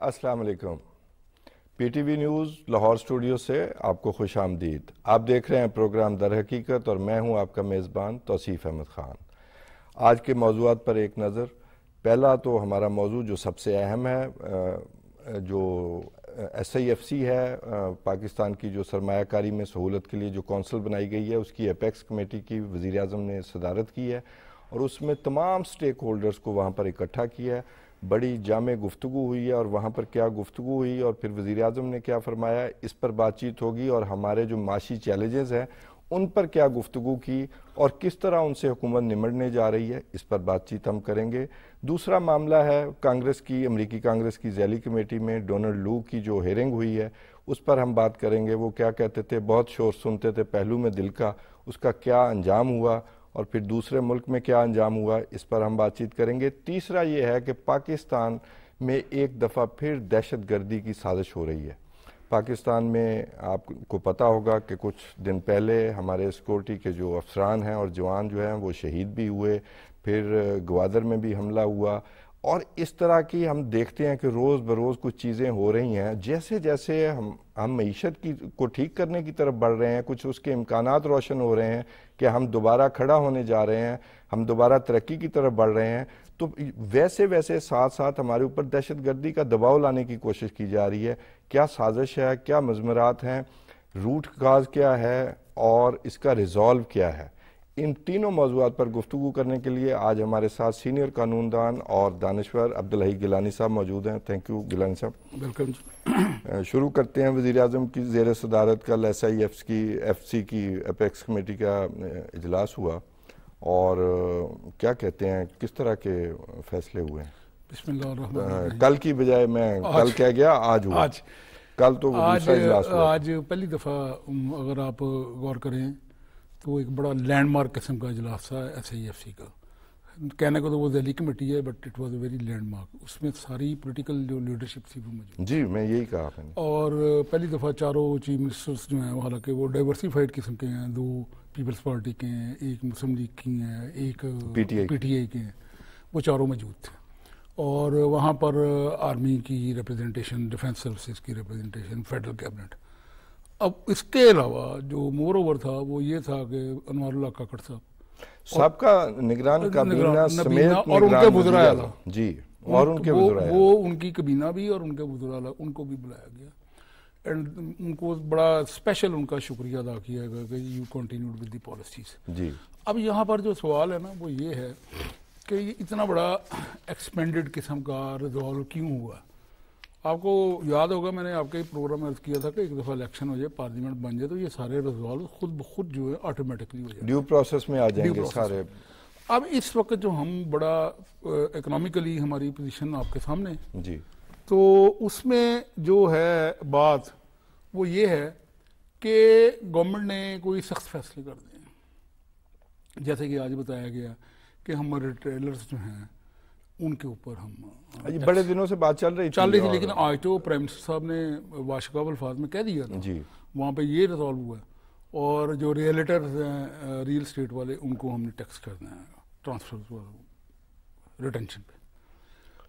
السلام علیکم. P T V news Lahore studio سے آپ کو خوش آمدید. آپ دیکھ رہے ہیں پروگرام در حقیقت اور میں ہوں آپ کا میزبان توصیف احمد خان. آج کے موضوعات پر ایک نظر. پہلا تو ہمارا موضوع جو سب سے اہم ہے، جو ایس آئی ایف سی ہے، پاکستان کی جو سرمایہ کاری میں سہولت کے لیے جو کونسل بنائی گئی ہے، اس کی اپیکس کمیٹی کی وزیر اعظم نے صدارت کی ہے اور اس میں تمام سٹیک ہولڈرز کو وہاں پر اکٹھا کیا ہے. بڑی جامع گفتگو ہوئی ہے اور وہاں پر کیا گفتگو ہوئی اور پھر وزیر اعظم نے کیا فرمایا، اس پر بات چیت ہوگی. اور ہمارے جو معاشی چیلنجز ہیں ان پر کیا گفتگو کی اور کس طرح ان سے حکومت نمٹنے جا رہی ہے، اس پر بات چیت ہم کریں گے. دوسرا معاملہ ہے کانگریس کی، امریکی کانگریس کی ذیلی کمیٹی میں ڈونلڈ لو کی جو ہیرنگ ہوئی ہے اس پر ہم بات کریں گے. وہ کیا کہتے تھے، بہت شور سنتے تھے پہلو میں دل کا، اس کا کیا انجام ہوا اور پھر دوسرے ملک میں کیا انجام ہوا، اس پر ہم بات چیت کریں گے. تیسرا یہ ہے کہ پاکستان میں ایک دفعہ پھر دہشت گردی کی سازش ہو رہی ہے. پاکستان میں آپ کو پتہ ہوگا کہ کچھ دن پہلے ہمارے سیکورٹی کے جو افسران ہیں اور جوان جو ہیں وہ شہید بھی ہوئے، پھر گوادر میں بھی حملہ ہوا. اور اس طرح کی ہم دیکھتے ہیں کہ روز بروز کچھ چیزیں ہو رہی ہیں. جیسے جیسے ہم معیشت کو ٹھیک کرنے کی طرف بڑھ رہے ہیں، کچھ اس کے امکانات روشن ہو رہے ہیں کہ ہم دوبارہ کھڑا ہونے جا رہے ہیں، ہم دوبارہ ترقی کی طرف بڑھ رہے ہیں، تو ویسے ویسے ساتھ ساتھ ہمارے اوپر دہشت گردی کا دباؤ لانے کی کوشش کی جا رہی ہے. کیا سازش ہے، کیا مضمرات ہیں، روٹ کاز کیا ہے اور اس کا ریزالو کیا ہے. ان تینوں موضوعات پر گفتگو کرنے کے لیے آج ہمارے ساتھ سینئر قانون دان اور دانشور عبدالحی گیلانی صاحب موجود ہیں. تھینک یو گیلانی صاحب. ویلکم. شروع کرتے ہیں. وزیر اعظم کی زیر صدارت کل ایس آئی ایف سی کی اپیکس کمیٹی کا اجلاس ہوا اور کیا کہتے ہیں، کس طرح کے فیصلے ہوئے ہیں؟ بسم اللہ الرحمن الرحیم. کل کی بجائے میں کل کہہ گیا، آج ہوا. کل تو دوسرا اجلاس ہوا. آج پہلی دفعہ اگر آپ غور کریں تو ایک بڑا لینڈ مارک قسم کا اجلاس تھا ایس آئی ایف سی کا. کہنے کو تو وہ ذیلی کمیٹی ہے but it was a very landmark. اس میں ساری پولیٹیکل جو لیڈرشپ تھی وہ موجود. جی میں یہی کہا میں نے. اور پہلی دفعہ چاروں چیف منسٹرز جو ہیں وہ حالانکہ وہ ڈائیورسیفائڈ قسم کے ہیں، دو پیپلز پارٹی کے ہیں، ایک مسلم لیگ کی ہیں، ایک پی ٹی آئی کے ہیں، وہ چاروں موجود تھے. اور وہاں پر آرمی کی ریپریزنٹیشن، ڈیفنس سروسز کی ریپریزنٹیشن، فیڈرل کیبنٹ. اب اس کے علاوہ جو مور اوور تھا وہ یہ تھا کہ انوار اللہ کاکڑ صاحب کا نگران کابینہ سمیت اور ان کے وزراء اعلیٰ، جی، اور ان کے وزراء وہ ان کی کابینہ بھی اور ان کے وزراء اعلیٰ ان کو بھی بلایا گیا. اینڈ ان کو بڑا اسپیشل ان کا شکریہ ادا کیا گیا کہ you continued with the policies. جی. اب یہاں پر جو سوال ہے نا وہ یہ ہے کہ یہ اتنا بڑا ایکسپینڈڈ قسم کا ریزالو کیوں ہوا. آپ کو یاد ہوگا میں نے آپ کے پروگرام میں عرض کیا تھا کہ ایک دفعہ الیکشن ہو جائے، پارلیمنٹ بن جائے تو یہ سارے ریزالو خود بخود جو ہے آٹومیٹکلی ہو جائے، ڈیو پروسیس میں آ جائیں گے سارے. اب اس وقت جو ہم بڑا اکنامیکلی ہماری پوزیشن آپ کے سامنے جی، تو اس میں جو ہے بات وہ یہ ہے کہ گورنمنٹ نے کوئی سخت فیصلے کر دیے ہیں. جیسے کہ آج بتایا گیا کہ ہمارے ریٹیلرز جو ہیں ان کے اوپر ہم بڑے دنوں سے بات چل رہی تھی لیکن آج تو پرائم منسٹر صاحب نے واشگاف الفاظ میں کہہ دیا تھا جی، وہاں پہ یہ ریزالو ہوا ہے. اور جو ریئلٹرز ہیں ریل اسٹیٹ والے ان کو ہم نے ٹیکس کرنا ہے ٹرانسفر ریٹینشن پہ.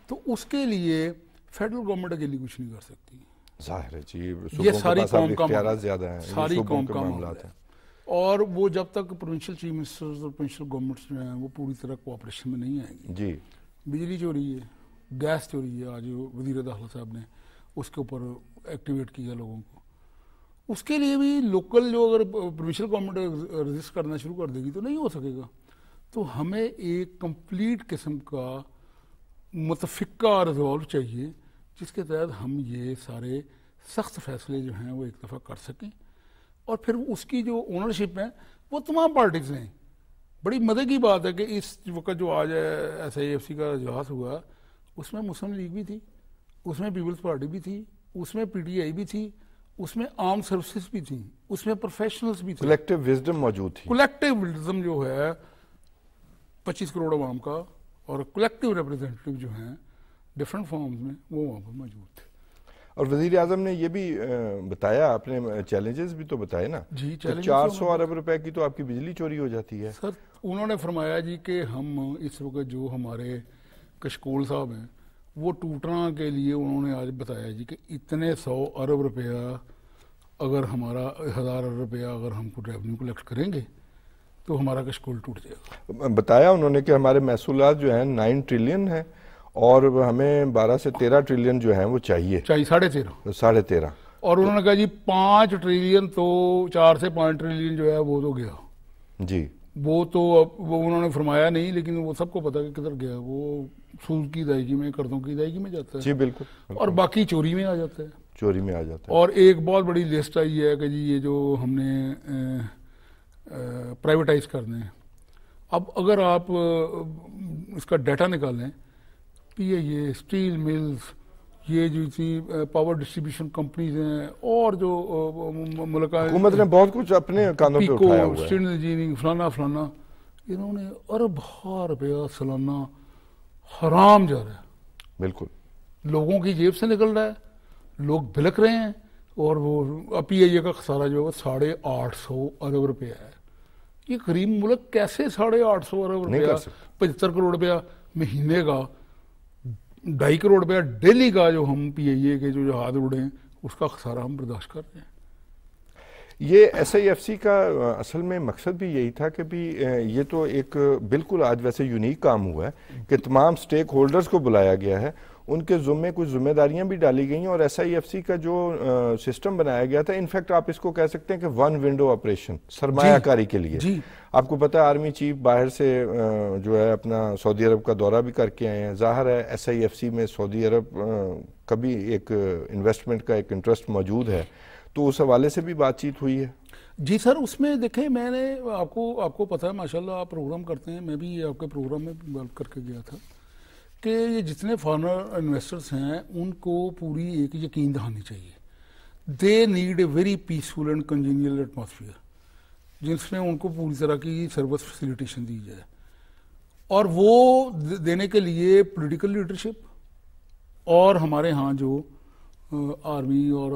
تو اس کے لیے فیڈرل گورنمنٹ اکیلی کچھ نہیں کر سکتی. ظاہر ہے جی، یہ ساری قوم کا اختیارات زیادہ ہیں، ساری قوم کا معاملات ہیں. اور وہ جب تک پروونشل چیف منسٹرز اور پروونشل گورنمنٹس جو ہیں وہ پوری طرح کوآپریشن میں نہیں آئیں گی. جی، بجلی چوری ہے، گیس چوری ہے، آج وزیر داخلہ صاحب نے اس کے اوپر ایکٹیویٹ کیا لوگوں کو. اس کے لیے بھی لوکل جو اگر پروونشل گورنمنٹ رجسٹ کرنا شروع کر دے گی تو نہیں ہو سکے گا. تو ہمیں ایک کمپلیٹ قسم کا متفقہ ریزالو چاہیے جس کے تحت ہم یہ سارے سخت فیصلے جو ہیں وہ ایک دفعہ کر سکیں. اور پھر اس کی جو اونرشپ ہے وہ تمام پارٹیز ہیں. بڑی مزے کی بات ہے کہ اس وقت جو آج ایس آئی ایف سی کا اجلاس ہوا اس میں مسلم لیگ بھی تھی، اس میں پیپلز پارٹی بھی تھی، اس میں پی ٹی آئی بھی تھی، اس میں آرم سروسز بھی تھیں، اس میں پروفیشنلز بھی تھے. کلیکٹیو وزڈم موجود تھی. کلیکٹیو وزڈم جو ہے 25 کروڑ عوام کا اور کلیکٹیو ریپریزنٹیو جو ہیں ڈفرینٹ فارمز میں وہ وہاں پر موجود تھے. اور وزیر اعظم نے یہ بھی بتایا، اپنے چیلنجز بھی تو بتائے نا. جی، 400 ارب روپے کی تو آپ کی بجلی چوری ہو جاتی ہے. سر انہوں نے فرمایا جی کہ ہم اس وقت جو ہمارے کشکول صاحب ہیں وہ ٹوٹنا کے لیے انہوں نے آج بتایا جی کہ اتنے 100 ارب روپیہ اگر ہمارا 1000 ارب روپیہ اگر ہم کو ریونیو کلیکٹ کریں گے تو ہمارا کشکول ٹوٹ جائے گا. بتایا انہوں نے کہ ہمارے محصولات جو ہیں 9 ٹریلین ہیں اور ہمیں 12 سے 13 ٹریلین جو ہیں وہ چاہیے 13.5. اور انہوں نے کہا جی 5 ٹریلین تو 4 سے 5 ٹریلین جو ہے وہ تو گیا جی. وہ تو وہ انہوں نے فرمایا نہیں لیکن وہ سب کو پتا کہ کدھر گیا. وہ سود کی ادائیگی میں قرضوں کی ادائیگی میں جاتا ہے جی بالکل اور باقی چوری میں آ جاتا ہے. چوری میں آ جاتا ہے. اور ایک بہت بڑی لسٹ آئی ہے کہ جی یہ جو ہم نے پرائیویٹائز کرنے ہیں. اب اگر آپ اس کا ڈیٹا نکالیں یہ اسٹیل ملز یہ جو پاور ڈسٹریبیوشن کمپنیز ہیں اور جو ملک حکومت نے بہت کچھ اپنے کانوں پہ اٹھایا ہوا ہے اسٹیل انجینئرنگ فلانا انہوں نے ارب روپیہ سالانہ حرام جا رہا ہے. بالکل لوگوں کی جیب سے نکل رہا ہے لوگ بھلک رہے ہیں اور وہ پی آئی اے کا خسارہ جو ہے 850 ارب روپیہ ہے. یہ غریب ملک کیسے 850 ارب روپیہ 75 کروڑ روپیہ مہینے کا 2.5 کروڑ روپیہ ڈیلی کا جو ہم پی آئی اے کے جو جہاز اڑے ہیں اس کا خسارہ ہم برداشت کر رہے ہیں. یہ ایس آئی ایف سی کا اصل میں مقصد بھی یہی تھا کہ بھی یہ تو ایک بالکل آج ویسے یونیک کام ہوا ہے کہ تمام سٹیک ہولڈرز کو بلایا گیا ہے, ان کے ذمے کچھ ذمہ داریاں بھی ڈالی گئی ہیں اور ایس آئی ایف سی کا جو سسٹم بنایا گیا تھا انفیکٹ آپ اس کو کہہ سکتے ہیں کہ ون ونڈو آپریشن سرمایہ کاری کے لیے. آپ کو پتہ ہے آرمی چیف باہر سے جو ہے اپنا سعودی عرب کا دورہ بھی کر کے آئے ہیں. ظاہر ہے ایس آئی ایف سی میں سعودی عرب کا بھی ایک انویسٹمنٹ کا ایک انٹرسٹ موجود ہے, تو اس حوالے سے بھی بات چیت ہوئی ہے. جی سر, اس میں دیکھیں میں نے آپ کو پتہ ہے ماشاءاللہ آپ پروگرام کرتے ہیں, میں بھی آپ کے پروگرام میں بات کر کے گیا تھا کہ یہ جتنے فارنر انویسٹرز ہیں ان کو پوری ایک یقین دہانی چاہیے. They need a very peaceful and کنجینیل atmosphere جس میں ان کو پوری طرح کی سروس فیسیلیٹیشن دی جائے, اور وہ دینے کے لیے پولیٹیکل لیڈرشپ اور ہمارے ہاں جو آرمی اور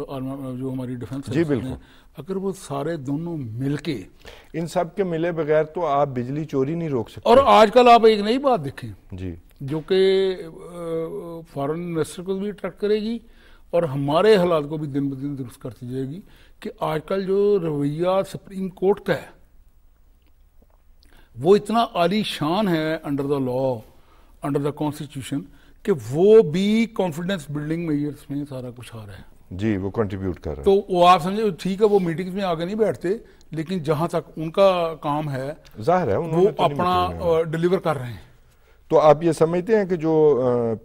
جو ہماری ڈیفنس جی بالکل, اگر وہ سارے دونوں مل کے ان سب کے ملے بغیر تو آپ بجلی چوری نہیں روک سکتے. اور آج کل آپ ایک نئی بات دیکھیں جی جو کہ فارن انویسٹر کو بھی اٹریکٹ کرے گی اور ہمارے حالات کو بھی دن بدن درست کرتی جائے گی کہ آج کل جو رویہ سپریم کورٹ کا ہے وہ اتنا عالی شان ہے under the law under the constitution کہ وہ بھی کانفیڈنس بلڈنگ میئرز میں سارا کچھ آ رہا ہے. جی وہ کنٹریبیوٹ کر رہے ہیں. تو وہ آپ سمجھے ٹھیک ہے وہ میٹنگز میں آگے نہیں بیٹھتے لیکن جہاں تک ان کا کام ہے ظاہر ہے وہ اپنا ڈیلیور کر رہے ہیں. تو آپ یہ سمجھتے ہیں کہ جو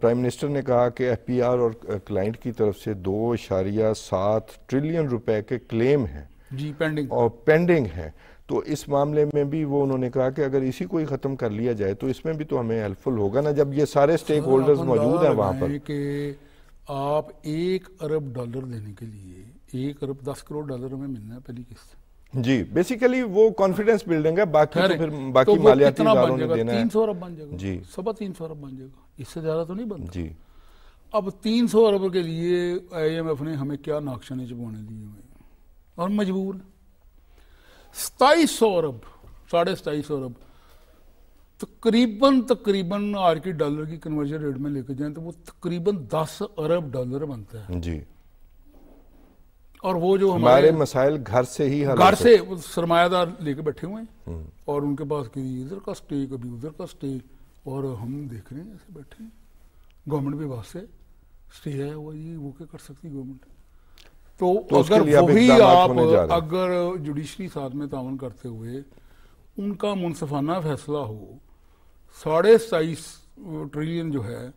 پرائم منسٹر نے کہا کہ ایف پی آر اور کلائنٹ کی طرف سے 2.7 ٹریلین روپے کے کلیم ہیں جی پینڈنگ اور پینڈنگ ہیں, تو اس معاملے میں بھی وہ انہوں نے کہا کہ اگر اسی کو ہی ختم کر لیا جائے تو اس میں بھی تو ہمیں ہیلپ فل ہوگا نا, جب یہ سارے سٹیک ہولڈرز موجود ہیں وہاں پر. کہ آپ 1 ارب ڈالر دینے کے لیے 1 ارب 10 کروڑ ڈالر ہمیں ملنا ہے پہلی قسط. جی بیسیکلی وہ کانفیڈنس بلڈنگ ہے, باقی تو پھر باقی مالیاتی اداروں نے دینا ہے. 300 ارب بن جائے گا جی 350 ارب بن جائے گا, اس سے زیادہ تو نہیں بنتا. جی اب 300 ارب کے لیے آئی ایم ایف نے ہمیں کیا ناقشانے چبوانے دیے ہوئے اور مجبور 2700 ارب 2750 ارب تقریباً آج کی ڈالر کی کنورژن ریٹ میں لے کے جائیں تو وہ تقریباً 10 ارب ڈالر بنتا ہے. جی اور وہ جو ہمارے مسائل گھر سے ہی گھر سے سرمایہ دار لے کے بیٹھے ہوئے ہیں اور ان کے پاس کبھی ادھر کا سٹے کبھی ادھر کا سٹے, اور ہم دیکھ رہے ہیں ایسے بیٹھے ہیں. گورنمنٹ بھی وہاں سے سٹے ہے وہ یہ وہ کیا کر سکتی گورنمنٹ. تو اگر وہی آپ اگر جوڈیشری ساتھ میں تعاون کرتے ہوئے ان کا منصفانہ فیصلہ ہو 27.5 ٹریلین جو ہے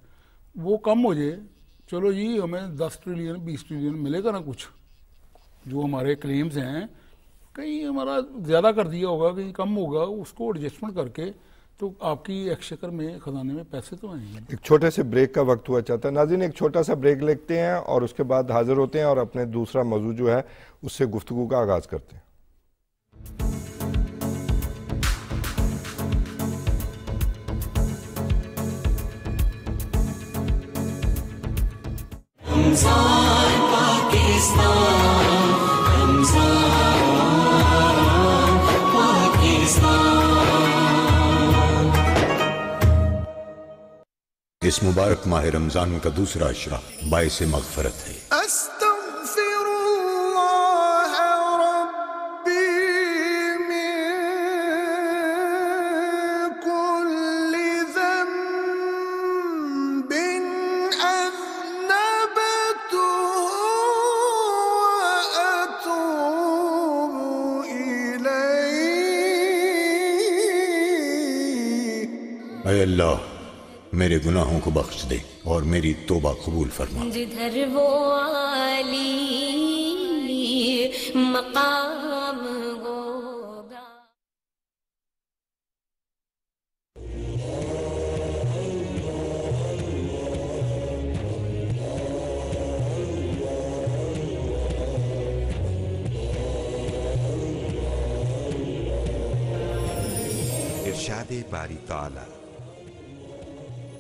وہ کم ہو جائے, چلو جی ہمیں 10 ٹریلین 20 ٹریلین ملے گا نا, کچھ جو ہمارے کلیمز ہیں کہیں ہمارا زیادہ کر دیا ہوگا کہیں کم ہوگا, اس کو ایڈجسٹمنٹ کر کے تو آپ کی ایکسچیکر میں خزانے میں پیسے تو آئیں گے. ایک چھوٹے سے بریک کا وقت ہوا چاہتا ہے. ناظرین ایک چھوٹا سا بریک لیتے ہیں اور اس کے بعد حاضر ہوتے ہیں اور اپنے دوسرا موضوع جو ہے اس سے گفتگو کا آغاز کرتے ہیں. اس مبارک ماہ رمضان کا دوسرا عشرہ باعث مغفرت ہے۔ استغفر اللہ ربی من کل ذنب اذنبته واتوب الیہ۔ اے اللہ میرے گناہوں کو بخش دے اور میری توبہ قبول فرما۔ جدھر وہ عالی مقام ہوگا۔ ارشاد باری تعالی،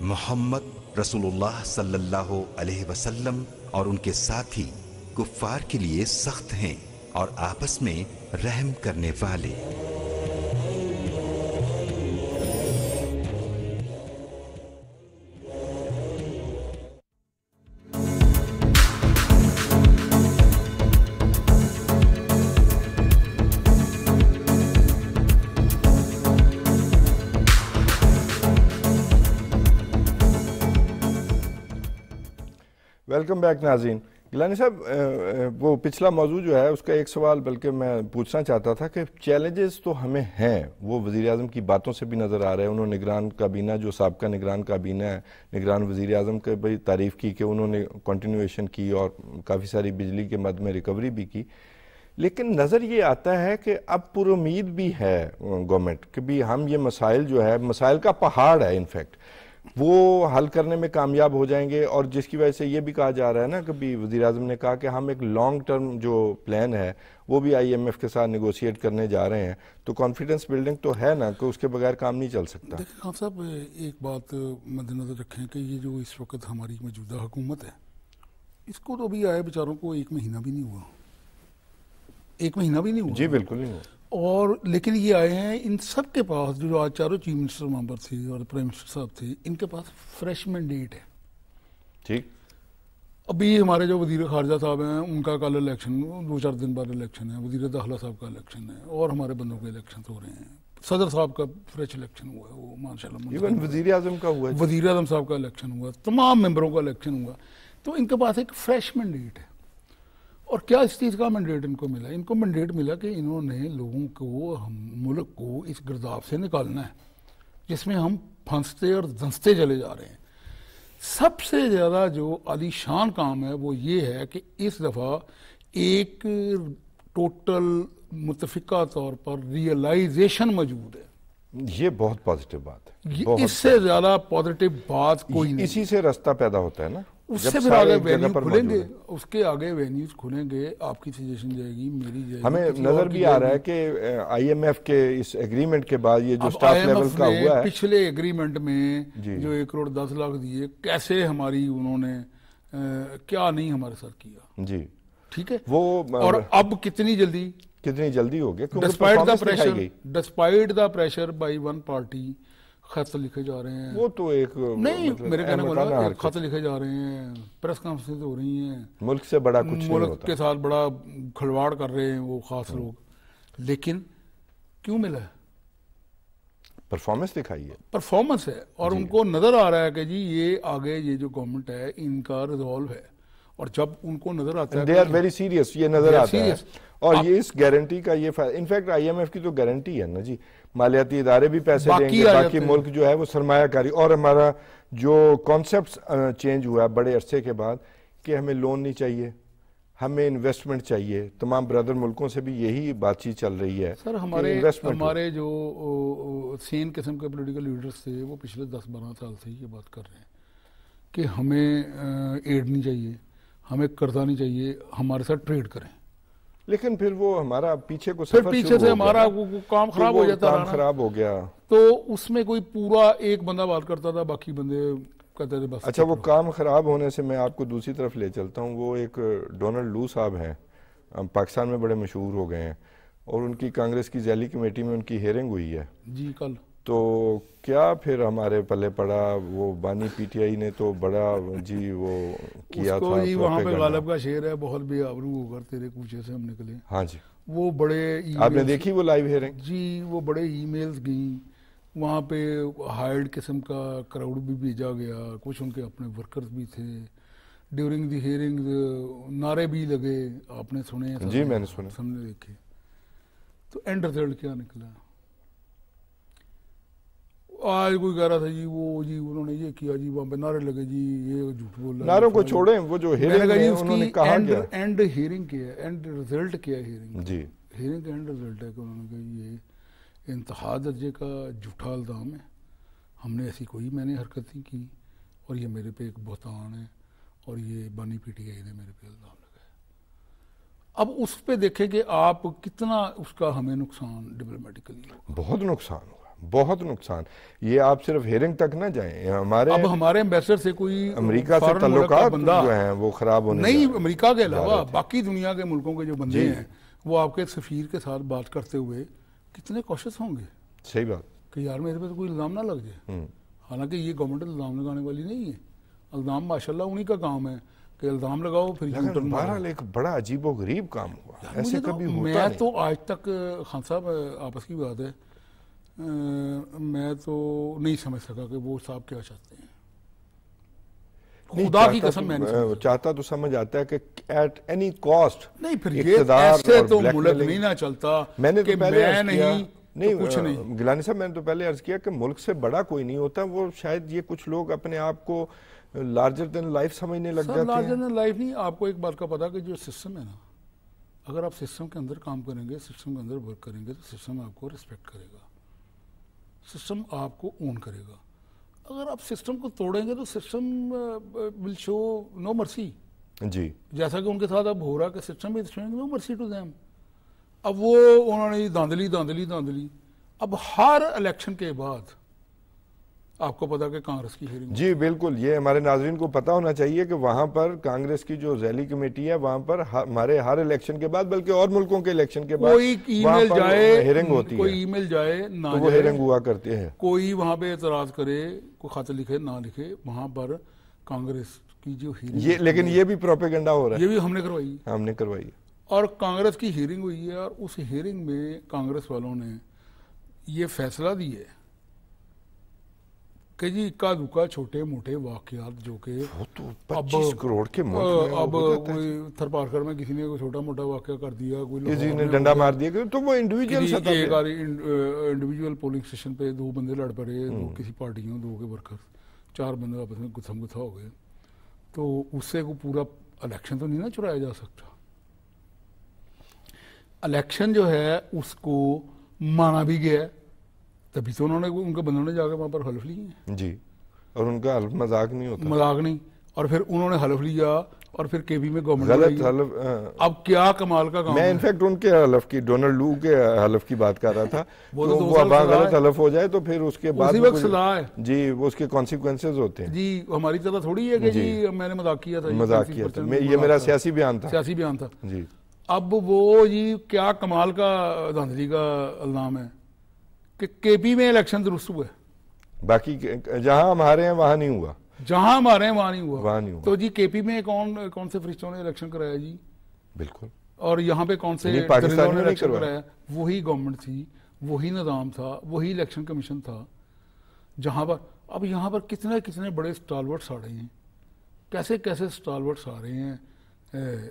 محمد رسول اللہ صلی اللہ علیہ وسلم اور ان کے ساتھی کفار کے لیے سخت ہیں اور آپس میں رحم کرنے والے۔ ویلکم بیک ناظرین۔ گیلانی صاحب، وہ پچھلا موضوع جو ہے اس کا ایک سوال بلکہ میں پوچھنا چاہتا تھا کہ چیلنجز تو ہمیں ہیں، وہ وزیر اعظم کی باتوں سے بھی نظر آ رہے ہیں۔ انہوں نے نگران کابینہ جو سابقہ نگران کابینہ ہے، نگران وزیر اعظم کے بھی تعریف کی کہ انہوں نے کنٹینویشن کی اور کافی ساری بجلی کے مد میں ریکوری بھی کی، لیکن نظر یہ آتا ہے کہ اب پر امید بھی ہے گورنمنٹ کہ بھی ہم یہ مسائل جو ہے، مسائل کا پہاڑ ہے انفیکٹ، وہ حل کرنے میں کامیاب ہو جائیں گے۔ اور جس کی وجہ سے یہ بھی کہا جا رہا ہے نا، کبھی وزیر اعظم نے کہا کہ ہم ایک لانگ ٹرم جو پلان ہے وہ بھی آئی ایم ایف کے ساتھ نیگوشیٹ کرنے جا رہے ہیں، تو کانفیڈنس بلڈنگ تو ہے نا کہ اس کے بغیر کام نہیں چل سکتا۔ دیکھیں خان صاحب، ایک بات مد نظر رکھیں کہ یہ جو اس وقت ہماری موجودہ حکومت ہے، اس کو تو ابھی آئے بیچاروں کو ایک مہینہ بھی نہیں ہوا، ایک مہینہ بھی نہیں ہوا۔ جی بالکل نہیں ہوا۔ اور لیکن یہ آئے ہیں، ان سب کے پاس جو آج چاروں چیف منسٹر ممبر تھے اور پرائم منسٹر صاحب تھے، ان کے پاس فریش مینڈیٹ ہے۔ ٹھیک، ابھی ہمارے جو وزیر خارجہ صاحب ہیں ان کا کل الیکشن، 2-4 دن بعد الیکشن ہے، وزیر داخلہ صاحب کا الیکشن ہے، اور ہمارے بندوں کے الیکشن ہو رہے ہیں۔ صدر صاحب کا فریش الیکشن ہوا ہے، وہ ماشاء اللہ ایون وزیر اعظم کا ہوا ہے، وزیر اعظم صاحب کا الیکشن ہوا، تمام ممبروں کا الیکشن ہوا، تو ان کے پاس ایک فریش مینڈیٹ ہے۔ اور کیا اس چیز کا مینڈیٹ ان کو ملا؟ ان کو مینڈیٹ ملا کہ انہوں نے لوگوں کو، ملک کو اس گرداب سے نکالنا ہے جس میں ہم پھنستے اور دھنستے چلے جا رہے ہیں۔ سب سے زیادہ جو عالی شان کام ہے وہ یہ ہے کہ اس دفعہ ایک ٹوٹل متفقہ طور پر ریئلائزیشن موجود ہے۔ یہ بہت پازیٹیو بات ہے، اس سے زیادہ پازیٹیو بات کوئی نہیں۔ اسی سے راستہ پیدا ہوتا ہے نا، اس سے پھر آگے وینیو کھلیں گے، اس کے آگے وینیوز کھلیں گے، آپ کی سجیشن جائے گی، میری جائے گی۔ ہمیں نظر بھی آ رہا ہے کہ آئی ایم ایف کے اس ایگریمنٹ کے بعد یہ جو سٹاف لیول کا ہوا ہے، پچھلے ایگریمنٹ میں جو 1,10,00,000 دیے، کیسے ہماری انہوں نے کیا نہیں ہمارے ساتھ کیا، جی ٹھیک ہے، وہ اور اب کتنی جلدی ہو گیا، despite the pressure by one party خط لکھے جا رہے ہیں۔ وہ تو ایک نہیں، میرے کہنے والا خط لکھے جا رہے ہیں، پریس کانفرنس ہو رہی ہیں، ملک سے بڑا کچھ نہیں ملک ہوتا، کے ساتھ بڑا کھلواڑ کر رہے ہیں وہ خاص لوگ، لیکن کیوں ملا ہے؟ پرفارمنس دکھائی ہے، پرفارمنس ہے، اور ان کو نظر آ رہا ہے کہ جی یہ آگے یہ جو گورنمنٹ ہے ان کا ریزالو ہے، اور جب ان کو نظر آتا ہے دے آر ویری سیریس، یہ نظر آتا ہے، اور یہ اس گارنٹی کا یہ فائدہ، انفیکٹ آئی ایم ایف کی تو گارنٹی ہے نا جی، مالیاتی ادارے بھی پیسے دیں گے، باقی ملک جو ہے وہ سرمایہ کاری، اور ہمارا جو کانسیپٹ چینج ہوا ہے بڑے عرصے کے بعد کہ ہمیں لون نہیں چاہیے، ہمیں انویسٹمنٹ چاہیے، تمام برادر ملکوں سے بھی یہی بات چیت چل رہی ہے۔ سر ہمارے جو سین قسم کے پولیٹیکل لیڈرز تھے وہ پچھلے 10-12 سال سے یہ بات کر رہے ہیں کہ ہمیں ایڈ نہیں چاہیے، ہمیں قرضہ نہیں چاہیے، ہمارے ساتھ ٹریڈ کریں، لیکن پھر وہ ہمارا پیچھے کو پھر پیچھے سے ہمارا کام خراب ہو جاتا کام خراب ہو گیا، تو اس میں کوئی پورا ایک بندہ بات کرتا تھا، باقی بندے کہتے تھے بس۔ اچھا، وہ کام خراب ہونے سے میں آپ کو دوسری طرف لے چلتا ہوں، وہ ایک ڈونلڈ لو صاحب ہیں، پاکستان میں بڑے مشہور ہو گئے ہیں، اور ان کی کانگریس کی ذیلی کمیٹی میں ان کی ہیئرنگ ہوئی ہے جی کل، تو کیا پھر ہمارے پلے پڑا؟ وہ بانی پی ٹی آئی نے تو بڑا جی وہ کیا تھا جی وہاں پہ غالب کا شعر ہے، بہت بے آبرو ہو کر تیرے کوچے سے ہم نکلے. ہاں جی، وہ بڑے آپ نے دیکھی وہ لائیو ہیئرنگ؟ جی وہ بڑے ای میلز گئیں وہاں پہ، ہائرڈ قسم کا کراؤڈ بھی بھیجا گیا، کچھ ان کے اپنے ورکرز بھی تھے. ڈیورنگ دی ہیئرنگ نعرے بھی لگے، آپ نے سنے؟ جی میں نے سنا. ہم نے دیکھے. تو اینڈ رزلٹ کیا نکلا؟ آج کوئی کہہ رہا تھا جی وہ جی انہوں نے یہ کیا جی، وہاں پہ نعرے لگے جی یہ جھوٹ بول رہا ہے. نعروں کو چھوڑیں، وہ جو ہیئرنگ ہے انہوں نے کہا کیا؟ اینڈ ہیئرنگ کیا ہے، اینڈ رزلٹ کیا ہے ہیئرنگ؟ جی ہیئرنگ کا اینڈ رزلٹ ہے کہ انہوں نے کہا یہ انتہا درجے کا جھوٹا الزام ہے، ہم نے ایسی کوئی میں نے حرکت نہیں کی، اور یہ میرے پہ ایک بہتان ہے، اور یہ بانی پی ٹی آئی نے میرے پہ الزام لگایا. اب اس پہ دیکھیں کہ آپ کتنا اس کا ہمیں نقصان ڈپلومیٹیکلی ہو. بہت نقصان ہوا، بہت نقصان. یہ آپ صرف ہیئرنگ تک نہ جائیں، اب ہمارے امبیسڈر سے کوئی امریکہ سے تعلقات جو ہیں وہ خراب ہونے نہیں، امریکہ کے علاوہ باقی دنیا کے ملکوں کے جو بندے ہیں وہ آپ کے سفیر کے ساتھ بات کرتے ہوئے کتنے کوشش ہوں گے. صحیح بات کہ یار میرے پہ تو کوئی الزام نہ لگ جائے. حالانکہ یہ گورنمنٹ الزام لگانے والی نہیں ہے، الزام ماشاءاللہ انہی کا کام ہے کہ الزام لگاؤ پھر لیکن بہرحال ایک بڑا عجیب و غریب کام ہوا، ایسے کبھی ہوتا نہیں. میں تو آج تک خان صاحب آپس کی بات ہے، میں تو نہیں سمجھ سکا کہ وہ صاحب کیا چاہتے ہیں. خدا کی قسم میں نہیں چاہتا تو سمجھ آتا ہے کہ ایٹ اینی کاسٹ نہیں، پھر یہ ایسے تو ملک نہیں نہ چلتا. میں نے تو پہلے نہیں گیلانی صاحب میں نے تو پہلے عرض کیا کہ ملک سے بڑا کوئی نہیں ہوتا. وہ شاید یہ کچھ لوگ اپنے آپ کو لارجر دین لائف سمجھنے لگ جاتے ہیں. لارجر دین لائف نہیں، آپ کو ایک بات کا پتا کہ جو سسٹم ہے نا، اگر آپ سسٹم کے اندر کام کریں گے، سسٹم کے اندر ورک کریں گے تو سسٹم آپ کو ریسپیکٹ کرے گا، سسٹم آپ کو اون کرے گا. اگر آپ سسٹم کو توڑیں گے تو سسٹم ول شو نو مرسی. جی جیسا کہ ان کے ساتھ اب ہو رہا کہ سسٹم از شوئنگ نو مرسی ٹو دیم. اب وہ انہوں نے دھاندلی. اب ہر الیکشن کے بعد آپ کو پتا کہ کانگریس کی ہیئرنگ، جی بالکل، یہ ہمارے ناظرین کو پتا ہونا چاہیے کہ وہاں پر کانگریس کی جو ذیلی کمیٹی ہے وہاں پر ہمارے ہر الیکشن کے بعد، بلکہ اور ملکوں کے الیکشن کے بعد کوئی ای میل جائے، ہیئرنگ ہوتی ہے، کوئی ای میل جائے نہ تو وہ ہیئرنگ ہوا کرتے ہیں. کوئی وہاں پہ اعتراض کرے، کوئی خط لکھے نہ لکھے، وہاں پر کانگریس کی جو ہیئرنگ، لیکن یہ بھی پروپیگنڈا ہو رہا ہے، یہ بھی ہم نے کروائی. اور کانگریس کی ہیئرنگ ہوئی ہے، اور اس ہیئرنگ میں کانگریس والوں نے یہ فیصلہ دیا ہے کہ جی اکا دکا چھوٹے موٹے واقعات جو کہ 25 کروڑ کے ملک میں اب کوئی تھرپارکر میں کسی نے کوئی چھوٹا موٹا واقعہ کر دیا، کوئی کسی نے ڈنڈا مار دیا، تو وہ انڈیویجول سطح ایک انڈیویجول پولنگ اسٹیشن پہ 2 بندے لڑ پڑے، کسی پارٹیوں 2 کے ورکر، 4 بندے آپس میں گتھم گتھا ہو گئے. تو اس سے کوئی پورا الیکشن تو نہیں نا چرایا جا سکتا. الیکشن جو ہے اس کو مانا بھی گیا ہے، تبھی تو انہوں نے ان کے بندوں نے جا کے وہاں پر حلف لیے ہیں. جی، اور ان کا حلف مذاق نہیں ہوتا، مذاق نہیں. اور پھر انہوں نے حلف لیا، اور پھر کے پی میں گورنمنٹ غلط حلف. اب کیا کمال کا کام میں انفیکٹ ان کے حلف کی، ڈونلڈ لو کے حلف کی بات کر رہا تھا. وہ غلط حلف ہو جائے تو پھر اس کے بعد جی وہ اس کے کانسیکوینسز ہوتے ہیں. جی ہماری طرح تھوڑی ہے کہ جی میں نے مذاق کیا تھا، یہ میرا سیاسی بیان تھا. جی اب وہ جی کیا کمال کا دھاندلی کا الزام ہے کہ کے پی میں الیکشن درست ہوا ہے، باقی جہاں ہمارے ہیں وہاں نہیں ہوا، جہاں ہمارے ہیں وہاں نہیں ہوا. تو جی کے پی میں کون سے فرشتوں نے الیکشن کرایا جی؟ بالکل. اور یہاں پہ کون سے پاکستان نے الیکشن کرایا؟ وہی گورنمنٹ تھی، وہی نظام تھا، وہی الیکشن کمیشن تھا. جہاں پر اب یہاں پر کتنے بڑے سٹالورٹس آ رہے ہیں، کیسے سٹالورٹس آ رہے ہیں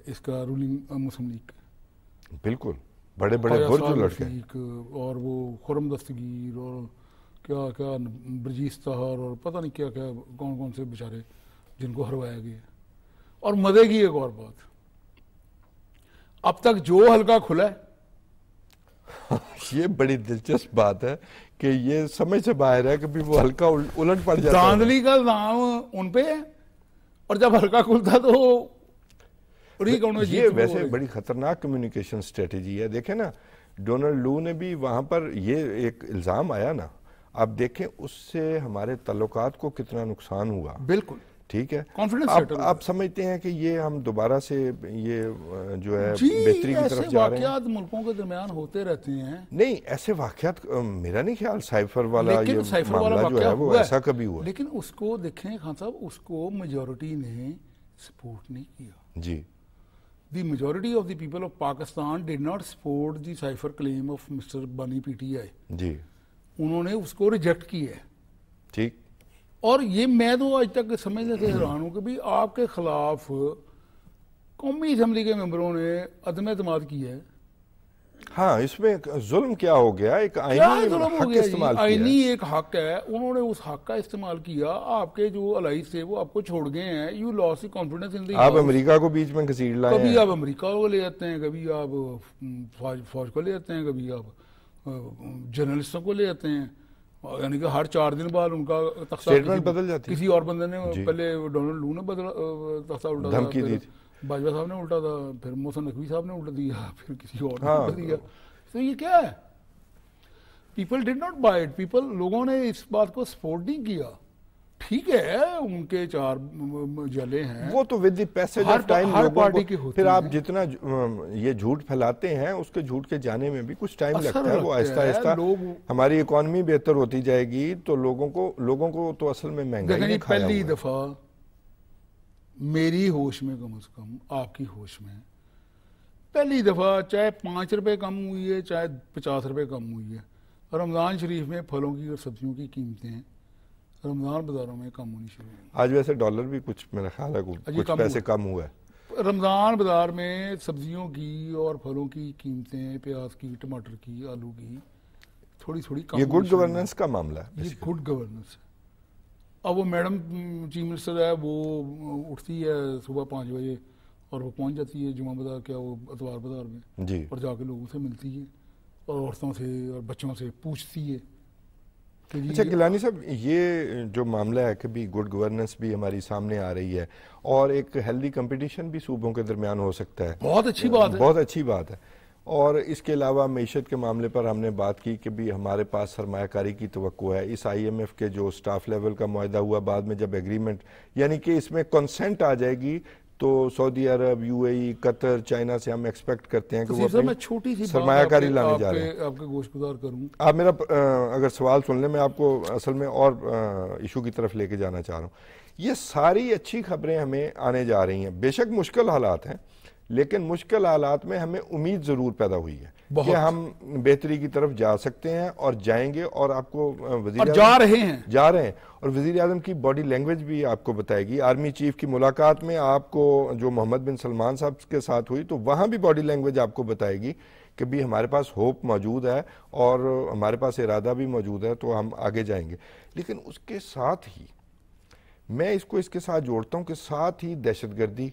اس کا رولنگ مسلم لیگ. بالکل بڑے برج لڑکے، اور وہ خرم دستگیر اور کیا برجیس طاہر اور پتہ نہیں کیا کون سے بیچارے جن کو ہروایا گیا. اور مزے کی ایک اور بات، اب تک جو حلقہ کھلا ہے، یہ بڑی دلچسپ بات ہے کہ یہ سمجھ سے باہر ہے کہ بھی وہ حلقہ الٹ پڑ جاتا ہے. دھاندلی کا الزام ان پہ ہے، اور جب حلقہ کھلتا تو یہ ویسے بڑی خطرناک کمیونیکیشن اسٹریٹجی ہے. دیکھیں نا، ڈونلڈ لو نے بھی وہاں پر یہ ایک الزام آیا نا، آپ دیکھیں اس سے ہمارے تعلقات کو کتنا نقصان ہوا. بالکل. ٹھیک ہے. کانفیڈنس آپ سمجھتے ہیں کہ یہ ہم دوبارہ سے یہ جو ہے جی بہتری کی طرف جا رہے ہیں؟ واقعات ملکوں کے درمیان ہوتے رہتے ہیں. نہیں ایسے واقعات میرا نہیں خیال سائفر والا یہ معاملہ جو ہے وہ ایسا کبھی ہوا. لیکن اس کو دیکھیں خان صاحب, اس کو میجورٹی نے سپورٹ نہیں کیا. جی. The majority of the people of Pakistan did not support the cipher claim of Mr. Bani PTI. جی. انہوں نے اس کو ریجیکٹ کیا ہے. ٹھیک. اور یہ میں تو آج تک سمجھنے سے حیران ہوں کہ بھی آپ کے خلاف قومی اسمبلی کے ممبروں نے عدم اعتماد کیا ہے. ہاں اس میں ظلم کیا ہو گیا, ایک آئینی حق استعمال کیا. آئینی ایک حق ہے, انہوں نے اس حق کا استعمال کیا. آپ کے جو الائز تھے وہ آپ کو چھوڑ گئے ہیں. یو لاس دی کانفیڈنس ان دی. آپ امریکہ کو بیچ میں گھسیٹ لائے ہیں. کبھی آپ امریکہ کو لے آتے ہیں, کبھی آپ فوج کو لے آتے ہیں, کبھی آپ جرنلسٹوں کو لے آتے ہیں. یعنی کہ ہر 4 دن بعد ان کا اسٹیٹمنٹ بدل جاتی ہے. کسی اور بندے نے پہلے ڈونلڈ لو نے تختہ الٹا تھا, دھمکی دی تھی, باجوہ صاحب نے الٹا تھا, پھر محسن نقوی صاحب نے الٹا دیا, پھر کسی اور نے الٹا دیا. تو یہ کیا ہے؟ People did not by it. People, لوگوں نے اس بات کو سپورٹ نہیں کیا. ٹھیک ہے ان کے 4 جلے ہیں, وہ تو with the passage of time لوگوں کو, پھر آپ جتنا یہ جھوٹ پھیلاتے ہیں اس کے جھوٹ کے جانے میں بھی کچھ ٹائم لگتا ہے. وہ آہستہ آہستہ ہماری اکانومی بہتر ہوتی جائے گی تو لوگوں کو تو اصل میں مہنگائی نے کھایا ہوا ہے. پہلی دفعہ میری ہوش میں کم از کم, آپ کی ہوش میں پہلی دفعہ چاہے 5 روپے کم ہوئی ہے چاہے 50 روپے کم ہوئی ہے, رمضان شریف میں پھلوں کی اور سبزیوں کی قیمتیں رمضان بازاروں میں کم ہونی شروع ہوئی. آج ویسے ڈالر بھی کچھ میرا خیال ہے کچھ پیسے کم ہوا ہے. رمضان بازار میں سبزیوں کی اور پھلوں کی قیمتیں, پیاز کی, ٹماٹر کی, آلو کی تھوڑی کم. یہ گڈ گورننس کا معاملہ ہے. یہ گڈ گورننس ہے. اب وہ میڈم چیف منسٹر ہے, وہ اٹھتی ہے صبح 5 بجے اور وہ پہنچ جاتی ہے جمعہ بازار, کیا وہ اتوار بازار میں جی, اور جا کے لوگوں سے ملتی ہے اور عورتوں سے اور بچوں سے پوچھتی ہے. اچھا گیلانی صاحب, یہ جو معاملہ ہے کہ بھی گڈ گورننس بھی ہماری سامنے آ رہی ہے اور ایک ہیلدی کمپٹیشن بھی صوبوں کے درمیان ہو سکتا ہے, بہت اچھی بات ہے. بہت اچھی بات ہے. اور اس کے علاوہ معیشت کے معاملے پر ہم نے بات کی کہ بھی ہمارے پاس سرمایہ کاری کی توقع ہے. اس آئی ایم ایف کے جو سٹاف لیول کا معاہدہ ہوا, بعد میں جب ایگریمنٹ یعنی کہ اس میں کنسنٹ آ جائے گی تو سعودی عرب, you a E, Qatar, China سے ہم ایکسپیکٹ کرتے ہیں کہ وہ چھوٹی سی سرمایہ کاری لانے جا رہے ہیں. آپ کے گوشت گزار کروں, آپ میرا اگر سوال سن لیں, میں آپ کو اصل میں اور ایشو کی طرف لے کے جانا چاہ رہا ہوں. یہ ساری اچھی خبریں ہمیں آنے جا رہی ہیں. بے شک مشکل حالات ہیں, لیکن مشکل حالات میں ہمیں امید ضرور پیدا ہوئی ہے کہ ہم بہتری کی طرف جا سکتے ہیں اور جائیں گے. اور آپ کو وزیر جا رہے ہیں اور وزیر اعظم کی باڈی لینگویج بھی آپ کو بتائے گی. آرمی چیف کی ملاقات میں آپ کو جو محمد بن سلمان صاحب کے ساتھ ہوئی تو وہاں بھی باڈی لینگویج آپ کو بتائے گی کہ بھی ہمارے پاس ہوپ موجود ہے اور ہمارے پاس ارادہ بھی موجود ہے, تو ہم آگے جائیں گے. لیکن اس کے ساتھ ہی میں اس کے ساتھ جوڑتا ہوں کہ ساتھ ہی دہشت گردی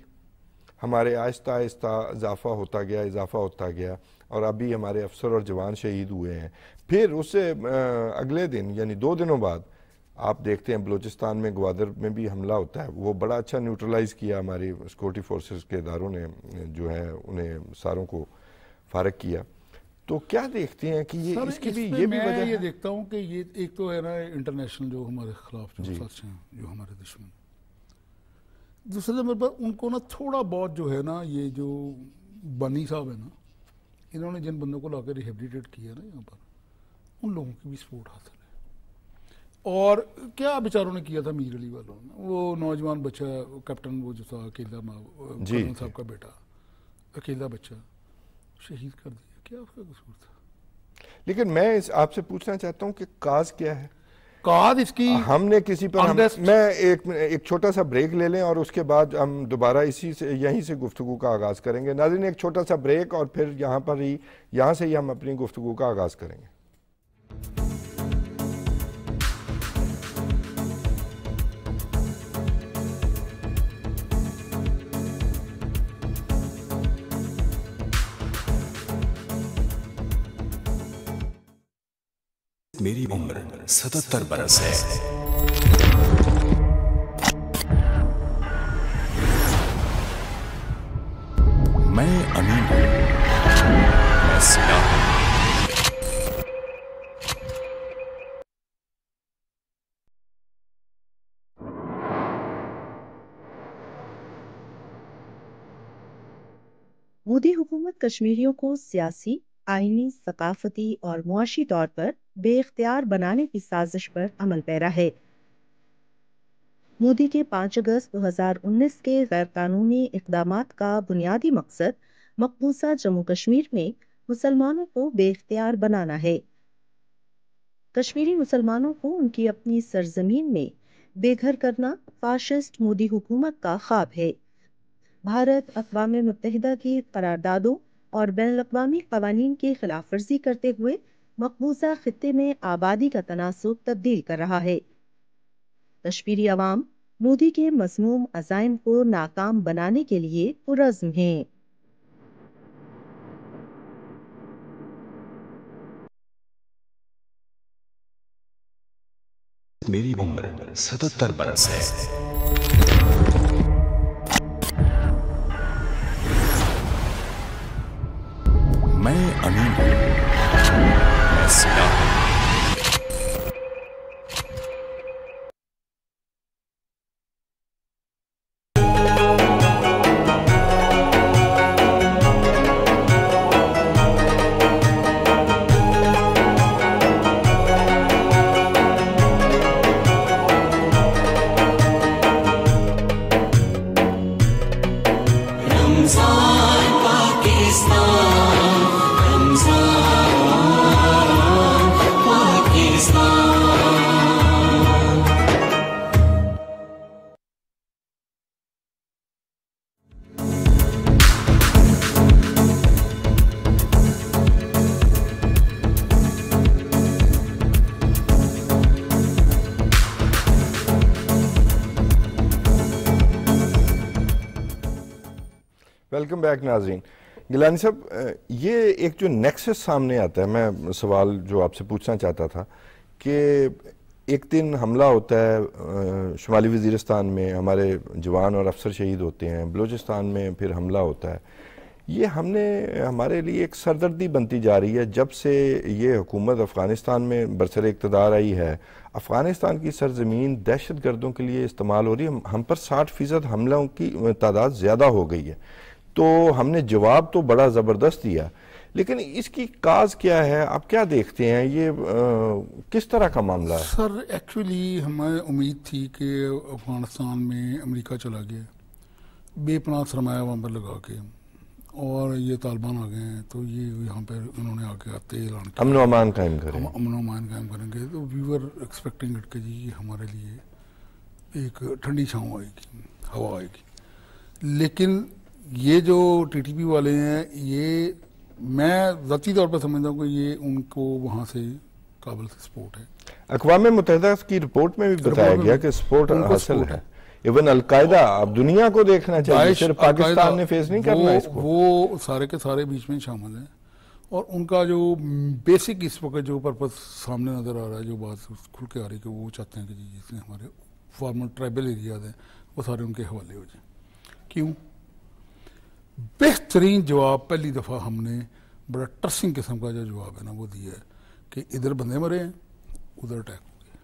ہمارے آہستہ آہستہ اضافہ ہوتا گیا اور ابھی ہمارے افسر اور جوان شہید ہوئے ہیں. پھر اس سے اگلے دن یعنی 2 دنوں بعد آپ دیکھتے ہیں بلوچستان میں گوادر میں بھی حملہ ہوتا ہے. وہ بڑا اچھا نیوٹرلائز کیا ہماری سیکورٹی فورسز کے اداروں نے, جو ہے انہیں ساروں کو فارغ کیا. تو کیا دیکھتے ہیں کہ یہ اس کی بھی یہ بھی وجہ ہے؟ یہ دیکھتا ہوں کہ یہ ایک تو ہے نا انٹرنیشنل جو ہمارے خلاف جو سازشیں ہیں, جو ہمارے دشمن. دوسرے نمبر پر ان کو نا تھوڑا بہت جو ہے نا, یہ جو بنی صاحب ہے نا, انہوں نے جن بندوں کو لا کے ریہیبلیٹیٹ کیا نا یہاں پر, ان لوگوں کی بھی سپورٹ حاصل ہے. اور کیا بیچاروں نے کیا تھا میر علی والوں نے, وہ نوجوان بچہ کیپٹن وہ جو تھا اکیلا صاحب کا بیٹا, اکیلا بچہ شہید کر دیا, کیا اس کا قصور تھا؟ لیکن میں آپ سے پوچھنا چاہتا ہوں کہ کاز کیا ہے؟ کاز اس کی ہم نے کسی پر میں ایک چھوٹا سا بریک لے لیں اور اس کے بعد ہم دوبارہ یہیں سے گفتگو کا آغاز کریں گے. ناظرین ایک چھوٹا سا بریک اور پھر یہاں سے ہی ہم اپنی گفتگو کا آغاز کریں گے. میری عمر 77 برس ہے. میں امین ہوں, میں سیاہ ہوں. مودی حکومت کشمیریوں کو سیاسی، آئینی، ثقافتی اور معاشی طور پر بے اختیار بنانے کی سازش پر عمل پیرا ہے۔ مودی کے 5 اگست 2019 کے غیر قانونی اقدامات کا بنیادی مقصد مقبوضہ جموں کشمیر میں مسلمانوں کو بے اختیار بنانا ہے۔ کشمیری مسلمانوں کو ان کی اپنی سرزمین میں بے گھر کرنا فاشسٹ مودی حکومت کا خواب ہے۔ بھارت اقوام متحدہ کی قراردادوں اور بین الاقوامی قوانین کی خلاف ورزی کرتے ہوئے مقبوضہ خطے میں آبادی کا تناسب تبدیل کر رہا ہے۔ کشمیری عوام مودی کے مذموم عزائم کو ناکام بنانے کے لیے پرعزم ہیں۔ میری عمر 77 برس ہے۔ میں امین ہوں، میں سیاہ ہوں۔ ویلکم بیک ناظرین۔ گیلانی صاحب، یہ ایک جو نیکسس سامنے آتا ہے، میں سوال جو آپ سے پوچھنا چاہتا تھا کہ ایک دن حملہ ہوتا ہے شمالی وزیرستان میں، ہمارے جوان اور افسر شہید ہوتے ہیں، بلوچستان میں پھر حملہ ہوتا ہے۔ یہ ہمارے لیے ایک سردردی بنتی جا رہی ہے جب سے یہ حکومت افغانستان میں برسر اقتدار آئی ہے۔ افغانستان کی سرزمین دہشت گردوں کے لیے استعمال ہو رہی ہے۔ ہم پر 60% حملوں کی تعداد زیادہ ہو گئی ہے، تو ہم نے جواب تو بڑا زبردست دیا، لیکن اس کی کاز کیا ہے؟ آپ کیا دیکھتے ہیں؟ یہ کس طرح کا معاملہ ہے؟ سر ایکچولی ہمیں امید تھی کہ افغانستان میں امریکہ چلا گیا، بے پناہ سرمایہ وہاں پر لگا کے، اور یہ طالبان آ گئے ہیں تو یہ یہاں پہ انہوں نے آ کے تیل آن کے امن و امان قائم کریں، امن و امان قائم کریں گے۔ تو وی ور ایکسپیکٹنگ اٹ کہ جی یہ ہمارے لیے ایک ٹھنڈی چھاؤں آئے گی، ہوا آئے گی۔ لیکن یہ جو ٹی ٹی پی والے ہیں، یہ میں ذاتی طور پر سمجھتا ہوں کہ یہ ان کو وہاں سے کابل سے سپورٹ ہے۔ اقوام متحدہ کی رپورٹ میں بھی بتایا گیا کہ سپورٹ حاصل ہے۔ ایون القاعدہ اب دنیا کو دیکھنا چاہیے، صرف پاکستان نے فیس نہیں کرنا اس کو۔ وہ سارے کے سارے بیچ میں شامل ہیں، اور ان کا جو بیسک اس وقت جو پرپس سامنے نظر آ رہا ہے، جو بات کھل کے آ رہی ہے کہ وہ چاہتے ہیں کہ جی جس میں ہمارے فارمر ٹرائبل ایریاز ہیں وہ سارے ان کے حوالے ہو جائیں۔ کیوں؟ بہترین جواب پہلی دفعہ ہم نے بڑا ٹرسنگ قسم کا جو جواب ہے نا وہ دیا ہے کہ ادھر بندے مرے ہیں، ادھر اٹیک ہو گیا۔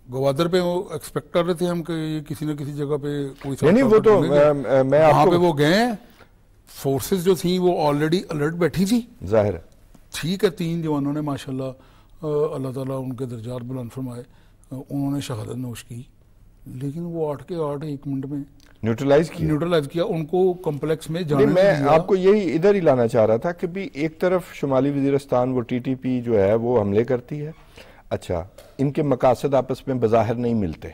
گوادر پہ وہ ایکسپیکٹ کر رہے تھے ہم کہ کسی نہ کسی جگہ پہ کوئی نہیں، وہ تو میں وہاں پہ وہ گئے ہیں، فورسز جو تھیں وہ آلریڈی الرٹ بیٹھی تھی، ظاہر ہے۔ ٹھیک ہے، 3 جوانوں نے ماشاءاللہ اللہ تعالیٰ ان کے درجات بلند فرمائے، انہوں نے شہادت نوش کی، لیکن وہ 8 کے 8 1 منٹ میں نیوٹرلائز کیا، ان کو کمپلیکس میں جانے۔ میں آپ کو یہی ادھر ہی لانا چاہ رہا تھا کہ بھی ایک طرف شمالی وزیرستان وہ ٹی ٹی پی جو ہے وہ حملے کرتی ہے، اچھا ان کے مقاصد آپس میں بظاہر نہیں ملتے،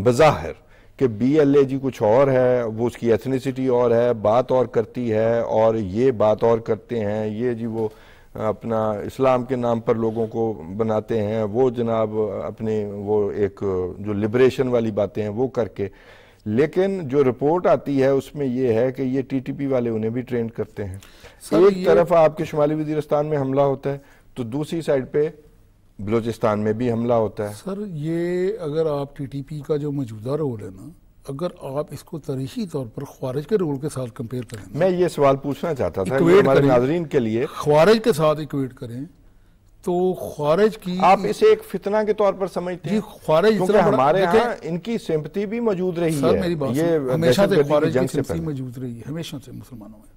بظاہر کہ بی ایل اے جی کچھ اور ہے، وہ اس کی ایتھنیسٹی اور ہے، بات اور کرتی ہے، اور یہ بات اور کرتے ہیں، یہ جی وہ اپنا اسلام کے نام پر لوگوں کو بناتے ہیں، وہ جناب اپنے وہ ایک جو لبریشن والی باتیں ہیں وہ کر کے۔ لیکن جو رپورٹ آتی ہے اس میں یہ ہے کہ یہ ٹی ٹی پی والے انہیں بھی ٹرین کرتے ہیں۔ ایک طرف آپ کے شمالی وزیرستان میں حملہ ہوتا ہے تو دوسری سائڈ پہ بلوچستان میں بھی حملہ ہوتا ہے۔ سر یہ اگر آپ ٹی ٹی پی کا جو موجودہ رول ہے نا، اگر آپ اس کو تاریخی طور پر خوارج کے رول کے ساتھ کمپیئر کریں، میں یہ سوال پوچھنا چاہتا تھا کہ ہمارے ناظرین کے لیے خوارج کے ساتھ ایکویٹ کریں تو خارج کی آپ اسے ایک فتنہ کے طور پر سمجھتے ہیں؟ جی خارج کیونکہ ہمارے ہاں ان کی سمپتی بھی موجود رہی ہے. سر میری بات ہمیشہ سے خارج کی سمپتی موجود رہی ہے ہمیشہ سے مسلمانوں میں.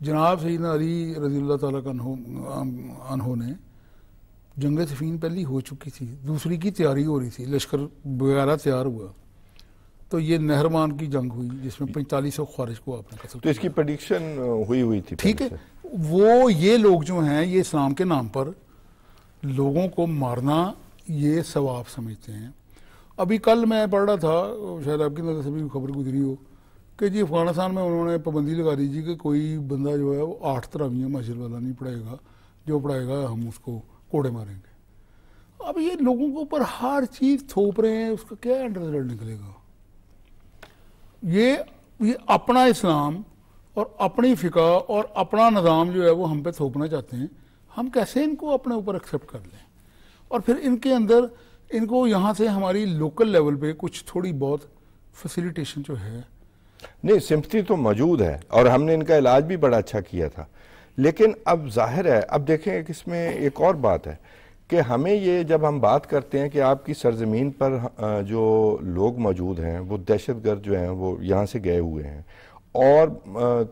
جناب سیدنا علی رضی اللہ تعالیٰ عنہ نے جنگ صفین پہلی ہو چکی تھی, دوسری کی تیاری ہو رہی تھی, لشکر وغیرہ تیار ہوا, تو یہ نہروان کی جنگ ہوئی جس میں 4500 خارج کو آپ نے قتل. تو اس کی پریڈکشن ہوئی تھی. ٹھیک ہے, وہ یہ لوگ جو ہیں یہ اسلام کے نام پر لوگوں کو مارنا یہ ثواب سمجھتے ہیں. ابھی کل میں پڑھ رہا تھا, شاید آپ کی نظر سے بھی خبر گزری ہو, کہ جی افغانستان میں انہوں نے پابندی لگا دی جی کہ کوئی بندہ جو ہے وہ 8 تراویحیں مسجد والا نہیں پڑھائے گا, جو پڑھائے گا ہم اس کو کوڑے ماریں گے. اب یہ لوگوں کے اوپر ہر چیز تھوپ رہے ہیں, اس کا کیا اینڈ رزلٹ نکلے گا؟ یہ اپنا اسلام اور اپنی فقہ اور اپنا نظام جو ہے وہ ہم پہ تھوپنا چاہتے ہیں. ہم کیسے ان کو اپنے اوپر ایکسیپٹ کر لیں؟ اور پھر ان کے اندر ان کو یہاں سے ہماری لوکل لیول پہ کچھ تھوڑی بہت فیسیلیٹیشن جو ہے, نہیں سمپتی تو موجود ہے اور ہم نے ان کا علاج بھی بڑا اچھا کیا تھا. لیکن اب ظاہر ہے, اب دیکھیں کہ اس میں ایک اور بات ہے کہ ہمیں یہ جب ہم بات کرتے ہیں کہ آپ کی سرزمین پر جو لوگ موجود ہیں وہ دہشت گرد جو ہیں وہ یہاں سے گئے ہوئے ہیں, اور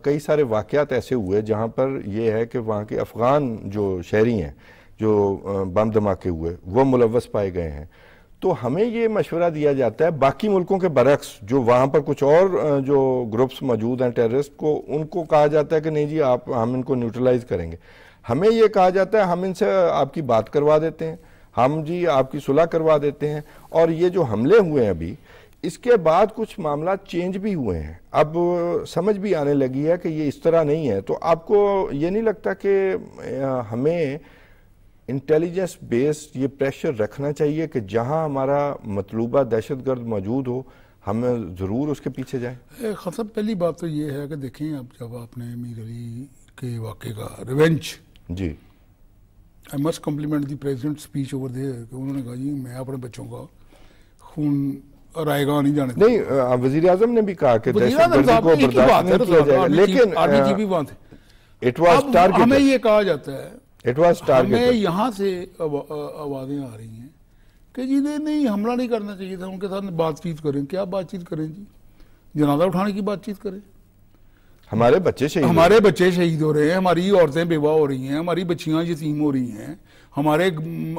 کئی سارے واقعات ایسے ہوئے جہاں پر یہ ہے کہ وہاں کے افغان جو شہری ہیں جو بم دھماکے ہوئے وہ ملوث پائے گئے ہیں, تو ہمیں یہ مشورہ دیا جاتا ہے باقی ملکوں کے برعکس جو وہاں پر کچھ اور جو گروپس موجود ہیں ٹیررسٹ کو, ان کو کہا جاتا ہے کہ نہیں جی ہم ان کو نیوٹرلائز کریں گے. ہمیں یہ کہا جاتا ہے ہم ان سے آپ کی بات کروا دیتے ہیں, ہم جی آپ کی صلح کروا دیتے ہیں. اور یہ جو حملے ہوئے ہیں ابھی, اس کے بعد کچھ معاملات چینج بھی ہوئے ہیں, اب سمجھ بھی آنے لگی ہے کہ یہ اس طرح نہیں ہے. تو آپ کو یہ نہیں لگتا کہ ہمیں انٹیلیجنس بیسڈ یہ پریشر رکھنا چاہیے کہ جہاں ہمارا مطلوبہ دہشت گرد موجود ہو ہم ضرور اس کے پیچھے جائیں؟ خطب پہلی بات تو یہ ہے کہ دیکھیں اب جب آپ نے میر علی کے واقعے کا ریونج, جی I must compliment the president's speech over there, کہ انہوں نے کہا جی میں اپنے بچوں کا خون رائے گاہ نہیں جانے دوں. نہیں, وزیر اعظم نے بھی کہا کہ دہشت گردی کو برداشت نہیں کیا جائے گا, لیکن it was targeted. ہمیں یہ کہا جاتا ہے, ہمیں یہاں سے آوازیں آ رہی ہیں کہ جی نہیں حملہ نہیں کرنا چاہیے تھا, ان کے ساتھ بات چیت کریں. کیا بات چیت کریں جی؟ جنازہ اٹھانے کی بات چیت کریں. ہمارے بچے شہید ہو رہے ہیں, ہماری عورتیں بیوہ ہو رہی ہیں, ہماری بچیاں یتیم ہو رہی ہیں, ہمارے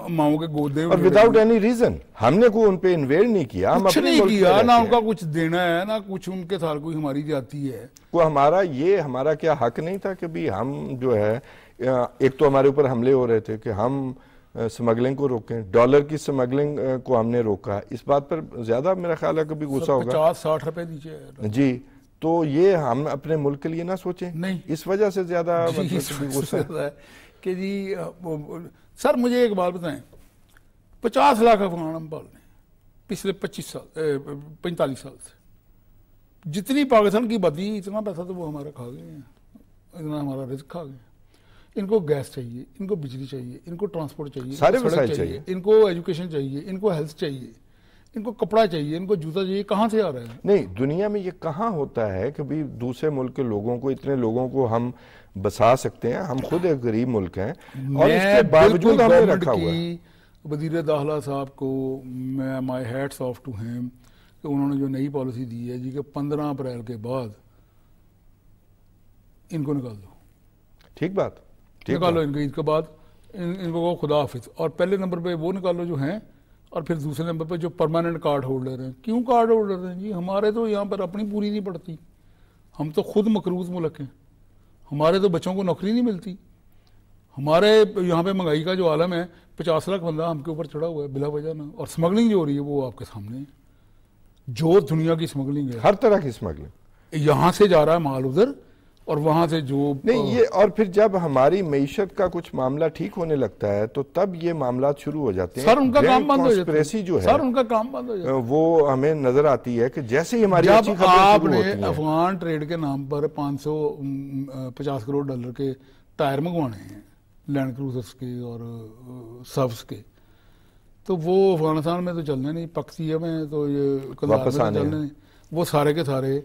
ماؤں کے گودے, اور وداؤٹ اینی ریزن. ہم نے کوئی ان پہ انویڈ نہیں کیا, ہم کچھ نہیں کیا, نہ ان کا کچھ دینا ہے نہ کچھ ان کے ساتھ کوئی ہماری جاتی ہے. کوئی ہمارا کیا حق نہیں تھا کہ بھی ہم جو ہے, ایک تو ہمارے اوپر حملے ہو رہے تھے کہ ہم سمگلنگ کو روکیں, ڈالر کی سمگلنگ کو ہم نے روکا. اس بات پر زیادہ میرا خیال ہے کبھی غصہ ہوگا, 50-60 روپے دیجیے جی. تو یہ ہم اپنے ملک کے لیے نہ سوچیں, نہیں اس وجہ سے زیادہ غصہ ہے کہ جی. سر مجھے ایک بات بتائیں, 50 لاکھ افغان ہم پال رہے ہیں پچھلے 45 سال سے. جتنی پاکستان کی بدی اتنا پیسہ تو وہ ہمارا کھا گئے ہیں, اتنا ہمارا رزق کھا گئے. ان کو گیس چاہیے, ان کو بجلی چاہیے, ان کو ٹرانسپورٹ چاہیے, سارے وسائل چاہیے, ان کو ایجوکیشن چاہیے, ان کو ہیلتھ چاہیے, ان کو کپڑا چاہیے, ان کو جوتا چاہیے. کہاں سے آ رہا ہے؟ نہیں, دنیا میں یہ کہاں ہوتا ہے کہ بھی دوسرے ملک کے لوگوں کو, اتنے لوگوں کو ہم بسا سکتے ہیں. ہم خود ایک غریب ملک ہیں اور اس کے باوجود ہم نے رکھا ہوا ہے. وزیر داخلہ صاحب کو میں مائی ہیٹس آف ٹو ہیم کہ انہوں نے جو نئی پالیسی دی ہے جی کہ 15 اپریل کے بعد ان کو نکال دو. ٹھیک بات, نکالو ان کو عید کے بعد, ان کو خدا حافظ. اور پہلے نمبر پہ وہ نکالو جو ہیں, اور پھر دوسرے نمبر پہ جو پرماننٹ کارڈ ہولڈر ہیں. کیوں کارڈ ہولڈر ہیں جی؟ ہمارے تو یہاں پر اپنی پوری نہیں پڑتی, ہم تو خود مقروض ملک ہیں, ہمارے تو بچوں کو نوکری نہیں ملتی. ہمارے یہاں پہ مہنگائی کا جو عالم ہے, 50 لاکھ بندہ ہم کے اوپر چڑھا ہوا ہے بلا وجہ نہ. اور سمگلنگ جو ہو رہی ہے وہ آپ کے سامنے ہے, جو دنیا کی سمگلنگ ہے, ہر طرح کی سمگلنگ. یہاں سے جا رہا ہے مال ادھر, اور وہاں سے جو نہیں یہ, اور پھر جب ہماری معیشت کا کچھ معاملہ ٹھیک ہونے لگتا ہے تو تب یہ معاملات شروع ہو جاتے ہیں. سر ان کا کام بند ہو جاتا ہے, جو ہے سر ان کا کام بند ہو جاتا ہے. وہ ہمیں نظر آتی ہے کہ جیسے ہی ہماری جب آپ نے افغان ٹریڈ کے نام پر 550 کروڑ ڈالر کے ٹائر منگوانے ہیں لینڈ کروزرز کے اور سبز کے, تو وہ افغانستان میں تو چلنے نہیں, پکتیا میں تو یہ واپس آنے چلنے, وہ سارے کے سارے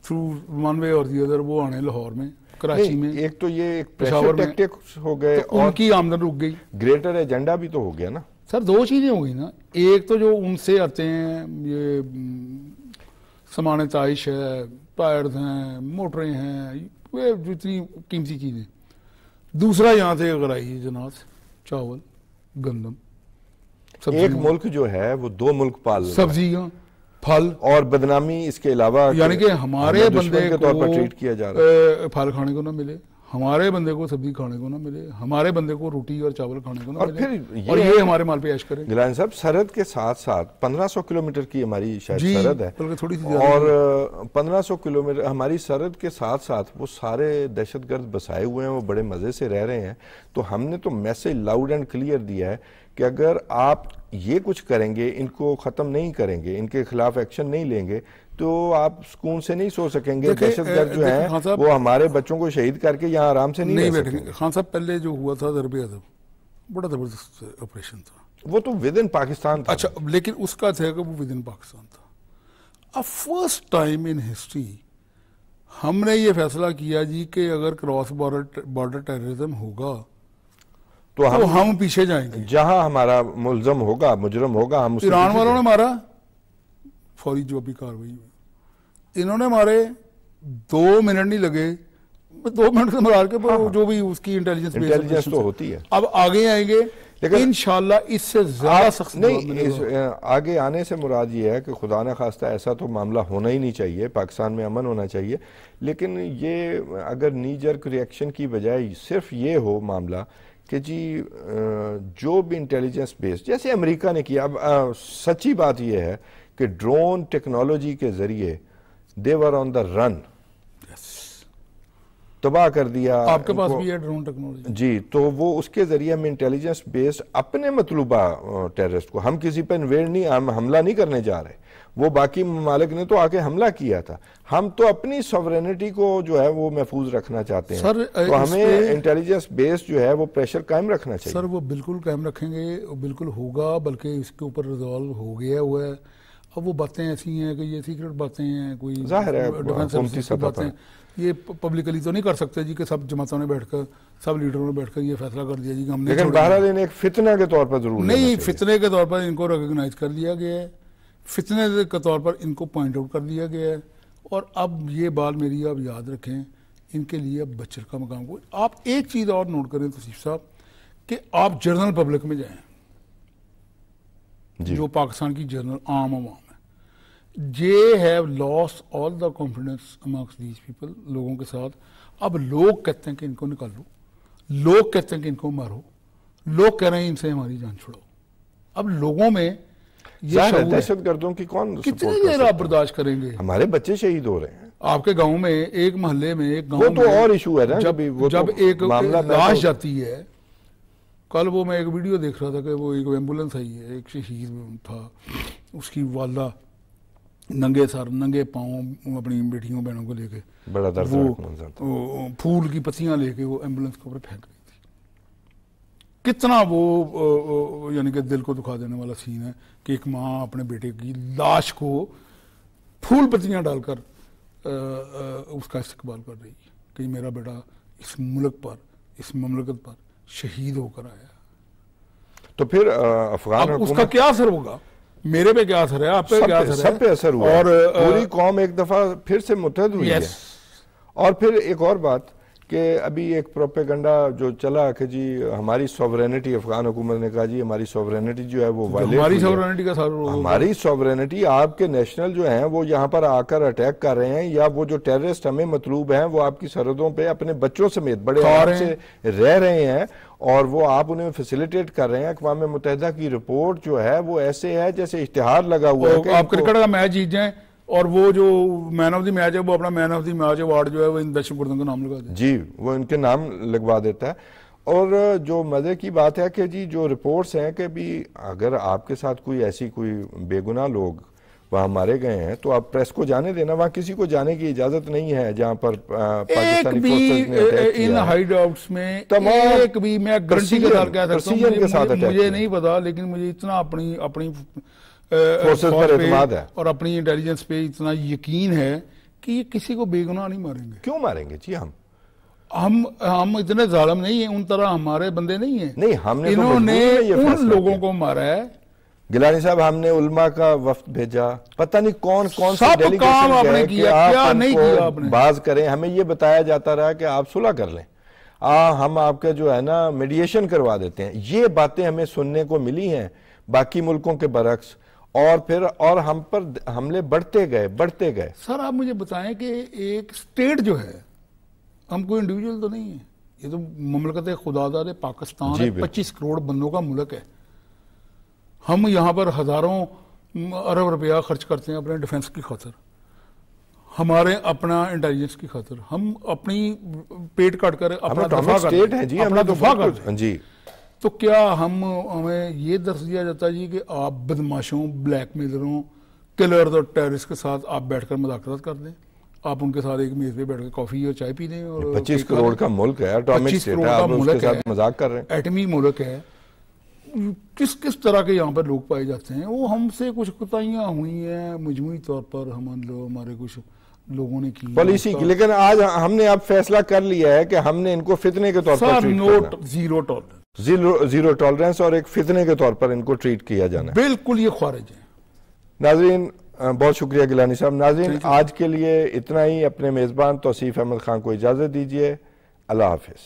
تھرو ون وے اور دی ادر وہ آنے لاہور میں. کراچی میں, ایک تو یہ ایک پشاور پریشر میں ٹیکٹکس ہو گئے ان اور کی آمدن رک گئی. گریٹر ایجنڈا بھی تو ہو گیا نا سر. دو چیزیں ہو گئی نا, ایک تو جو ان سے آتے ہیں یہ سامان تعائش ہے, ٹائرز ہیں, موٹریں ہیں, یہ جتنی قیمتی چیزیں. دوسرا یہاں سے اگر آئی جناز چاول, گندم, ایک ملک جو ہے وہ دو ملک پال رہا ہے. سبزیاں, پھل, اور بدنامی اس کے علاوہ یعنی کہ ہمارے بندے کے کو طور پر ٹریٹ کیا جا رہا ہے. پھل کھانے کو نہ ملے, ہمارے بندے کو سبزی کھانے کو نہ ملے, ہمارے بندے کو روٹی اور چاول کھانے کو نہ اور ملے, پھر اور یہ ہمارے مال پہ عیش کریں. گیلانی صاحب سرحد کے ساتھ ساتھ 1500 کلومیٹر کی ہماری شاید جی, سرحد ہے, بلکہ تھوڑی سی زیادہ اور 1500 کلومیٹر ہماری سرحد کے ساتھ ساتھ وہ سارے دہشت گرد بسائے ہوئے ہیں, وہ بڑے مزے سے رہ رہے ہیں. تو ہم نے تو میسیج لاؤڈ اینڈ کلیئر دیا ہے کہ اگر آپ یہ کچھ کریں گے, ان کو ختم نہیں کریں گے, ان کے خلاف ایکشن نہیں لیں گے, تو آپ سکون سے نہیں سو سکیں گے. دہشت گرد جو ہیں وہ ہمارے بچوں کو شہید کر کے یہاں آرام سے نہیں رہ سکیں گے. خان صاحب پہلے جو ہوا تھا ضرب عدب بڑا زبردست آپریشن تھا, وہ تو ود ان پاکستان تھا. اچھا, لیکن اس کا تھا کہ وہ ود ان پاکستان تھا. اب فرسٹ ٹائم ان ہسٹری ہم نے یہ فیصلہ کیا جی کہ اگر کراس بارڈر ٹیررزم ہوگا تو ہم پیچھے جائیں گے. جہاں ہمارا ملزم ہوگا, مجرم ہوگا, ہم ایران والوں نے مارا, فوری جوابی کاروائی ہوئی. انہوں نے مارے 2 منٹ نہیں لگے, 2 منٹ سے مار کے جو بھی اس کی انٹیلیجنس تو ہوتی ہے. اب آگے آئیں گے انشاءاللہ اس سے زیادہ سخت نہیں. آگے آنے سے مراد یہ ہے کہ خدا نہ خواستہ ایسا تو معاملہ ہونا ہی نہیں چاہیے, پاکستان میں امن ہونا چاہیے. لیکن یہ اگر نی جرک ریئیکشن کی بجائے صرف یہ ہو معاملہ کہ جی جو بھی انٹیلیجنس بیس جیسے امریکہ نے کیا. اب سچی بات یہ ہے کہ ڈرون ٹیکنالوجی کے ذریعے they were on the run, تباہ کر دیا. آپ کے پاس بھی ہے ڈرون ٹیکنالوجی جی, تو وہ اس کے ذریعے ہم انٹیلیجنس بیسڈ اپنے مطلوبہ ٹیررسٹ کو, ہم کسی پہ انویڈ نہیں, ہم حملہ نہیں کرنے جا رہے. وہ باقی ممالک نے تو آ کے حملہ کیا تھا, ہم تو اپنی سوورینٹی کو جو ہے وہ محفوظ رکھنا چاہتے ہیں. تو ہمیں انٹیلیجنس بیس جو ہے وہ پریشر قائم رکھنا چاہیے. سر وہ بالکل قائم رکھیں گے, بالکل ہوگا, بلکہ اس کے اوپر ریزالو ہو گیا ہوا ہے. اب وہ باتیں ایسی ہیں کہ یہ سیکرٹ باتیں ہیں, کوئی ظاہر ہے حکومتی باتیں یہ پبلکلی تو نہیں کر سکتے جی کہ سب جماعتوں نے بیٹھ کر, سب لیڈروں نے بیٹھ کر یہ فیصلہ کر دیا جی کہ ہم نے. لیکن بہرحال انہیں ایک فتنہ کے طور پر ضرور نہیں, فتنے کے طور پر ان کو ریکگنائز کر لیا گیا ہے, فتنے کے طور پر ان کو پوائنٹ آؤٹ کر دیا گیا ہے. اور اب یہ بات میری آپ یاد رکھیں, ان کے لیے اب بچر کا مقام کو. آپ ایک چیز اور نوٹ کریں توصیف صاحب کہ آپ جنرل پبلک میں جائیں, جو پاکستان کی جنرل عام عوام ہے, they have lost all the confidence amongst these people, لوگوں کے ساتھ. اب لوگ کہتے ہیں کہ ان کو نکالو, لوگ کہتے ہیں کہ ان کو مارو, لوگ کہہ رہے ہیں ان سے ہماری جان چھڑاؤ. اب لوگوں میں یہ دہشت گردوں کی کون کتنی دیر آپ برداشت کریں گے؟ ہمارے بچے شہید ہو رہے ہیں. آپ کے گاؤں میں ایک محلے میں ایک گاؤں وہ تو اور ایشو ہے نا, جب ایک لاش جاتی ہے. کل وہ میں ایک ویڈیو دیکھ رہا تھا کہ وہ ایک ایمبولنس آئی ہے, ایک شہید تھا, اس کی والدہ ننگے سر ننگے پاؤں اپنی بیٹیوں بہنوں کو لے کے, بڑا دردناک منظر تھا, وہ پھول کی پتیاں لے کے وہ ایمبولنس کے اوپر پھینک رہی تھی. کتنا وہ یعنی کہ دل کو دکھا دینے والا سین ہے کہ ایک ماں اپنے بیٹے کی لاش کو پھول پتیاں ڈال کر اس کا استقبال کر رہی ہے کہ میرا بیٹا اس ملک پر, اس مملکت پر شہید ہو کر آیا. تو پھر افغان اس کا کیا اثر ہوگا؟ میرے پہ کیا اثر ہے, آپ پہ کیا اثر ہے؟ سب پہ اثر ہوا, اور پوری قوم ایک دفعہ پھر سے متحد ہوئی ہے. اور پھر ایک اور بات کہ ابھی ایک پروپیگنڈا جو چلا کہ جی ہماری سوورینٹی, افغان حکومت نے کہا جی ہماری سوورینٹی جو ہے وہ وائلیٹ, ہماری سوورینٹی کا سر, ہماری سوورینٹی, آپ کے نیشنل جو ہیں وہ یہاں پر آ کر اٹیک کر رہے ہیں, یا وہ جو ٹیررسٹ ہمیں مطلوب ہیں وہ آپ کی سرحدوں پہ اپنے بچوں سمیت بڑے آرام سے رہ رہے ہیں, اور وہ آپ انہیں فیسیلیٹیٹ کر رہے ہیں. اقوام متحدہ کی رپورٹ جو ہے وہ ایسے ہے جیسے اشتہار لگا ہوا ہے کہ آپ کرکٹ کا میچ جیت جائیں اور وہ جو مین آف دی میچ ہے وہ اپنا مین آف دی میچ ایوارڈ جو ہے وہ ان دہشت گردوں کا نام لگا دے. جی, وہ ان کے نام لگوا دیتا ہے. اور جو مزے کی بات ہے کہ جی جو رپورٹس ہیں کہ بھی اگر آپ کے ساتھ کوئی ایسی کوئی بے گناہ لوگ وہاں مارے گئے ہیں تو آپ پریس کو جانے دینا, وہاں کسی کو جانے کی اجازت نہیں ہے جہاں پر پاکستانی فورسز نے اٹیک کیا. ان ہائیڈ آؤٹس میں ایک بھی, میں گارنٹی کے ساتھ کہہ سکتا ہوں, مجھے نہیں پتا, لیکن مجھے اتنا اپنی فورسز پر اعتماد ہے اور اپنی انٹیلیجنس پہ اتنا یقین ہے کہ یہ کسی کو بے گناہ نہیں ماریں گے. کیوں ماریں گے جی؟ ہم ہم اتنے ظالم نہیں ہیں، ان طرح ہمارے بندے نہیں ہیں. نہیں، ہم نے انہوں نے ان لوگوں کو مارا ہے. گیلانی صاحب ہم نے علماء کا وفد بھیجا، پتہ نہیں کون سی سب کام ڈیلیگیشن آپ نے گئے کیا، کہ کیا آپ نہیں ان کیا آپ کو نے. باز کریں. ہمیں یہ بتایا جاتا رہا کہ آپ صلح کر لیں، ہم آپ کا جو ہے نا میڈیشن کروا دیتے ہیں. یہ باتیں ہمیں سننے کو ملی ہیں باقی ملکوں کے برعکس، اور ہم پر حملے بڑھتے گئے. سر آپ مجھے بتائیں کہ ایک سٹیٹ جو ہے، ہم کوئی انڈیویجول تو نہیں ہے، یہ تو مملکت خداداد پاکستان ہے، 25 کروڑ بندوں کا ملک ہے. ہم یہاں پر ہزاروں ارب روپیہ خرچ کرتے ہیں اپنے ڈیفنس کی خاطر، ہمارے اپنا انٹیلیجنس کی خاطر. ہم اپنی پیٹ کاٹ کر اپنا دفاع کرتے ہیں. تو کیا ہمیں یہ درس دیا جاتا ہے جی کہ آپ بدماشوں، بلیک میلروں، کلرز اور ٹیررسٹ کے ساتھ آپ بیٹھ کر مذاکرات کر دیں، آپ ان کے ساتھ ایک میز پہ بیٹھ کر کافی اور چائے پی لیں. اور 25 کروڑ کا ملک ہے، 25 کروڑ کا ملک ہے، مذاق کر رہے ہیں، ایٹمی ملک ہے. کس طرح کے یہاں پر لوگ پائے جاتے ہیں. وہ ہم سے کچھ کوتاہیاں ہوئی ہیں مجموعی طور پر، ہمارے کچھ لوگوں نے کی پالیسی کی، لیکن آج ہم نے اب فیصلہ کر لیا ہے کہ ہم نے ان کو فتنے کے طور پر زیرو ٹالرنس اور ایک فتنے کے طور پر ان کو ٹریٹ کیا جانا ہے. بالکل یہ خارج ہے. ناظرین بہت شکریہ گیلانی صاحب. ناظرین آج کے لیے اتنا ہی. اپنے میزبان توصیف احمد خان کو اجازت دیجیے. اللہ حافظ.